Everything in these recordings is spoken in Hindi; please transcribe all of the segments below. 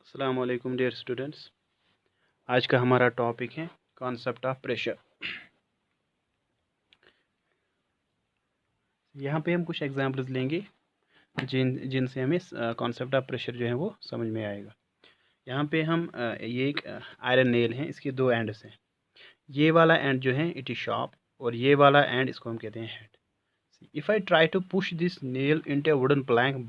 अस्सलाम वालेकुम डियर स्टूडेंट्स। आज का हमारा टॉपिक है कॉन्सेप्ट ऑफ प्रेशर। यहाँ पे हम कुछ एग्जांपल्स लेंगे जिनसे हमें कॉन्सेप्ट ऑफ प्रेशर जो है वो समझ में आएगा। यहाँ पे हम ये एक आयरन नेल है, इसके दो एंड्स हैं। ये वाला एंड जो है इट इज़ शार्प और ये वाला एंड इसको हम कहते हैं head. If I try to push this nail into a wooden plank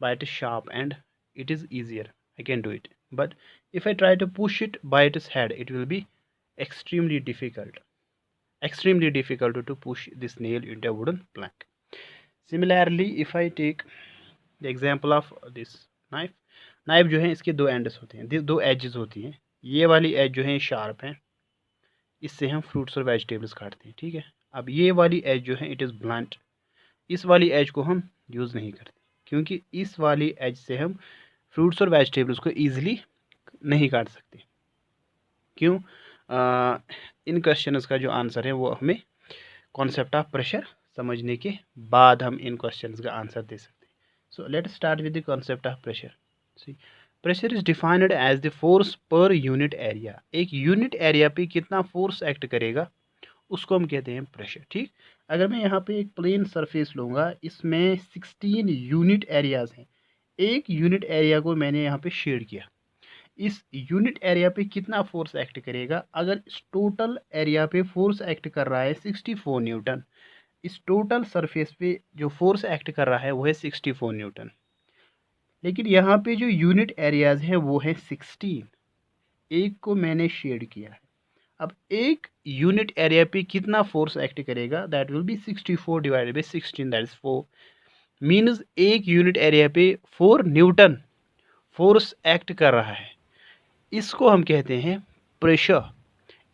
by its sharp end, it is easier, I can do it. But if I try to push it by its head, it will be extremely difficult to push this nail into a wooden plank. Similarly, if I take the example of this knife जो है इसके दो एंड्स होते हैं, दो एजेस होती हैं। ये वाली एज जो है शार्प है, इससे हम फ्रूट्स और वेजिटेबल्स काटते हैं, ठीक है। अब ये वाली एज जो है इट इज़ ब्लंट, इस वाली एज को हम यूज़ नहीं करते क्योंकि इस वाली एज से हम फ्रूट्स और वेजिटेबल्स को ईजिली नहीं काट सकते। क्यों? इन क्वेश्चंस का जो आंसर है वो हमें कॉन्सेप्ट ऑफ प्रेशर समझने के बाद हम इन क्वेश्चंस का आंसर दे सकते हैं। So let start with the concept of pressure. See, pressure is defined as the force per unit area. एक यूनिट एरिया पे कितना फोर्स एक्ट करेगा उसको हम कहते हैं प्रेशर, ठीक। अगर मैं यहाँ पे एक प्लेन सरफेस लूँगा, इसमें 16 यूनिट एरियाज हैं। एक यूनिट एरिया को मैंने यहाँ पे शेड किया, इस यूनिट एरिया पे कितना फोर्स एक्ट करेगा? अगर इस टोटल एरिया पे फोर्स एक्ट कर रहा है 64 न्यूटन, इस टोटल सरफेस पे जो फोर्स एक्ट कर रहा है वो है 64 न्यूटन। लेकिन यहाँ पे जो यूनिट एरियाज है वो है 16, एक को मैंने शेड किया है। अब एक यूनिट एरिया पे कितना फोर्स एक्ट करेगा? That will be 64 divided by 16, that is 4। Means एक यूनिट एरिया पे 4 न्यूटन फोर्स एक्ट कर रहा है, इसको हम कहते हैं प्रेशर।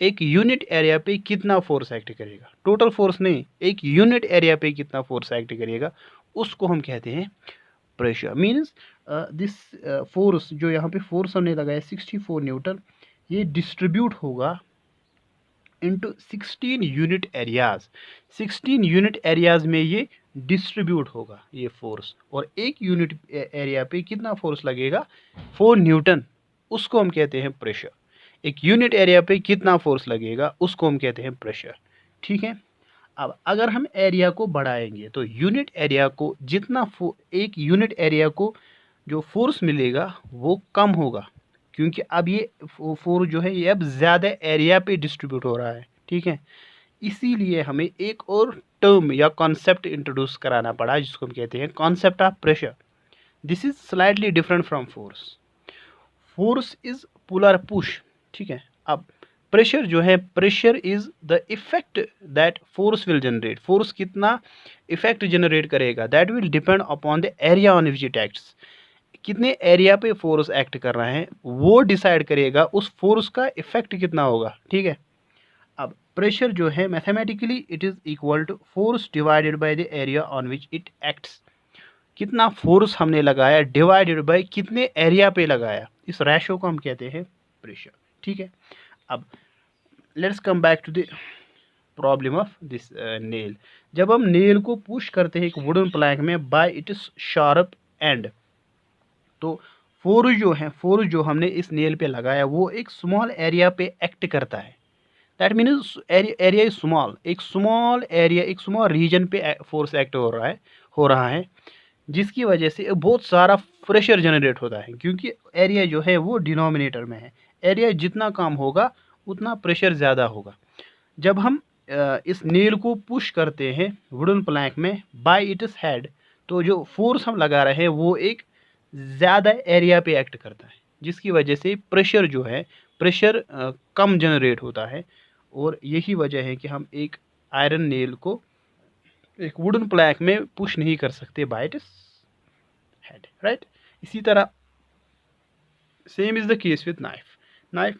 एक यूनिट एरिया पे कितना फोर्स एक्ट करेगा, टोटल फोर्स नहीं, एक यूनिट एरिया पे कितना फोर्स एक्ट करेगा उसको हम कहते हैं प्रेशर। मीन्स दिस फोर्स जो यहाँ पे फोर्स हमने लगाया 64 न्यूटन, ये डिस्ट्रीब्यूट होगा into 16 unit areas. 16 unit areas में ये डिस्ट्रीब्यूट होगा ये फोर्स, और एक यूनिट एरिया पे कितना फोर्स लगेगा? 4 न्यूटन, उसको हम कहते हैं प्रेशर। एक यूनिट एरिया पे कितना फोर्स लगेगा उसको हम कहते हैं प्रेशर, ठीक है। अब अगर हम एरिया को बढ़ाएंगे तो यूनिट एरिया को जितना एक यूनिट एरिया को जो फोर्स मिलेगा वो कम होगा, क्योंकि अब ये फोर्स जो है ये अब ज़्यादा एरिया पे डिस्ट्रीब्यूट हो रहा है, ठीक है। इसीलिए हमें एक और टर्म या कॉन्सेप्ट इंट्रोड्यूस कराना पड़ा जिसको हम कहते हैं concept of pressure. This is slightly different from force. Force is puller push, ठीक है। अब प्रेशर जो है, pressure is the effect that force will generate. Force कितना इफेक्ट जनरेट करेगा? That will depend upon the area on which it acts. कितने एरिया पे फोर्स एक्ट कर रहा है वो डिसाइड करेगा उस फोर्स का इफेक्ट कितना होगा, ठीक है। अब प्रेशर जो है mathematically it is equal to force divided by the area on which it acts. कितना फोर्स हमने लगाया डिवाइडेड बाय कितने एरिया पे लगाया, इस रेशो को हम कहते हैं प्रेशर, ठीक है। अब let's come back to the problem of this nail. जब हम नेल को पुश करते हैं एक वुडन प्लैंक में by it is sharp end, तो फोर्स जो हमने इस नेल पे लगाया वो एक स्मॉल एरिया पे एक्ट करता है। That means area is small, एक स्मॉल एरिया, एक स्मॉल रीजन पे फोर्स एक्ट हो रहा है जिसकी वजह से बहुत सारा प्रेशर जनरेट होता है, क्योंकि एरिया जो है वो डिनोमिनेटर में है। एरिया जितना कम होगा उतना प्रेशर ज़्यादा होगा। जब हम इस नेल को पुश करते हैं वुडन प्लैंक में बाय इट्स हेड, तो जो फोर्स हम लगा रहे हैं वो एक ज़्यादा एरिया पे एक्ट करता है, जिसकी वजह से प्रेशर जो है प्रेशर कम जनरेट होता है। और यही वजह है कि हम एक आयरन नेल को एक वुडन प्लैंक में पुश नहीं कर सकते बाय इट्स हेड, राइट। इसी तरह same is the case with knife.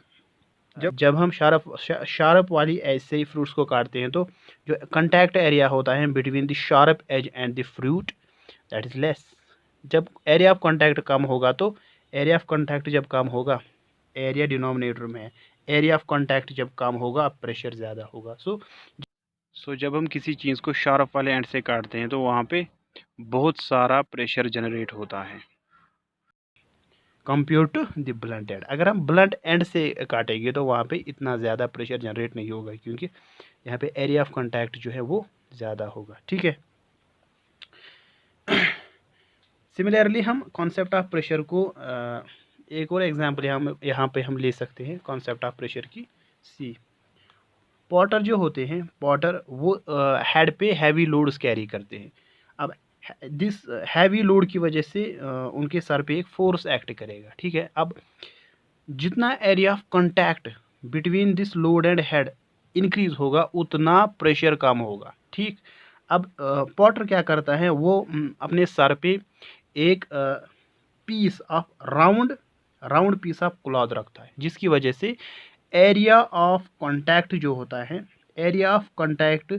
जब हम शार्प वाली एज से फ्रूट्स को काटते हैं तो जो कंटैक्ट एरिया होता है between the sharp edge and the fruit that is less. जब एरिया ऑफ कांटेक्ट कम होगा तो एरिया ऑफ कांटेक्ट जब कम होगा, एरिया डिनोमिनेटर में है, एरिया ऑफ कांटेक्ट जब कम होगा प्रेशर ज़्यादा होगा। सो जब हम किसी चीज़ को शार्प वाले एंड से काटते हैं तो वहाँ पे बहुत सारा प्रेशर जनरेट होता है। Compare to the blunt end. अगर हम ब्लंट एंड से काटेंगे तो वहाँ पे इतना ज़्यादा प्रेशर जनरेट नहीं होगा, क्योंकि यहाँ पे एरिया ऑफ कांटेक्ट जो है वो ज़्यादा होगा। ठीक है। सिमिलरली हम कॉन्सेप्ट ऑफ प्रेशर को एक और एग्जांपल यहाँ पे हम ले सकते हैं कॉन्सेप्ट ऑफ प्रेशर की। सी पॉटर जो होते हैं, पॉटर वो हेड पे हैवी लोड्स कैरी करते हैं। अब दिस हैवी लोड की वजह से उनके सर पे एक फोर्स एक्ट करेगा। ठीक है। अब जितना area of contact between this load and head increase होगा उतना प्रेशर कम होगा। ठीक। अब पॉटर क्या करता है, वो अपने सर पे एक piece of round piece of cloth रखता है, जिसकी वजह से एरिया ऑफ कांटेक्ट जो होता है, area of contact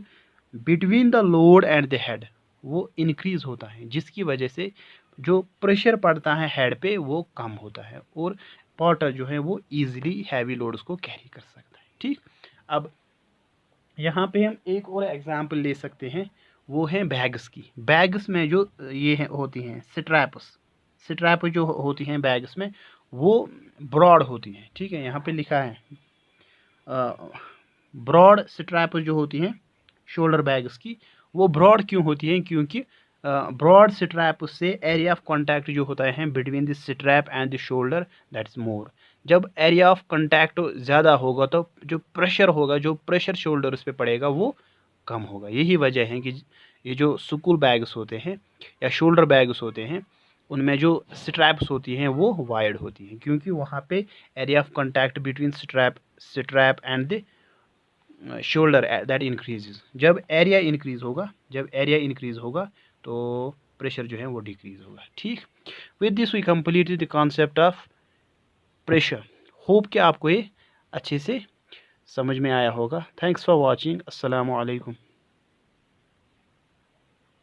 between the load and the head वो इंक्रीज होता है, जिसकी वजह से जो प्रेशर पड़ता है हेड पे वो कम होता है और पॉटर जो है वो इजीली हैवी लोड्स को कैरी कर सकता है। ठीक। अब यहाँ पे हम एक और एग्जांपल ले सकते हैं, वो है बैग्स की। बैग्स में जो ये होती हैं स्ट्रैप जो होती हैं बैग्स में, वो ब्रॉड होती हैं। ठीक है। यहाँ पे लिखा है ब्रॉड स्ट्रैप जो होती हैं शोल्डर बैग्स की, वो ब्रॉड क्यों होती हैं? क्योंकि ब्रॉड स्ट्रैप से एरिया ऑफ कांटेक्ट जो होता है between the strap and the shoulder that is more. जब एरिया ऑफ कांटेक्ट ज़्यादा होगा तो जो प्रेशर शोल्डर्स पे पड़ेगा वो कम होगा। यही वजह है कि ये जो स्कूल बैग्स होते हैं या शोल्डर बैग्स होते हैं, उनमें जो स्ट्रैप्स होती हैं वो वाइड होती हैं, क्योंकि वहाँ पे area of contact between strap and the shoulder that increases. जब एरिया इंक्रीज होगा तो प्रेशर जो है वो डिक्रीज होगा। ठीक। With this we complete the concept of pressure. Hope कि आपको ये अच्छे से समझ में आया होगा। Thanks for watching. अस्सलाम वालेकुम।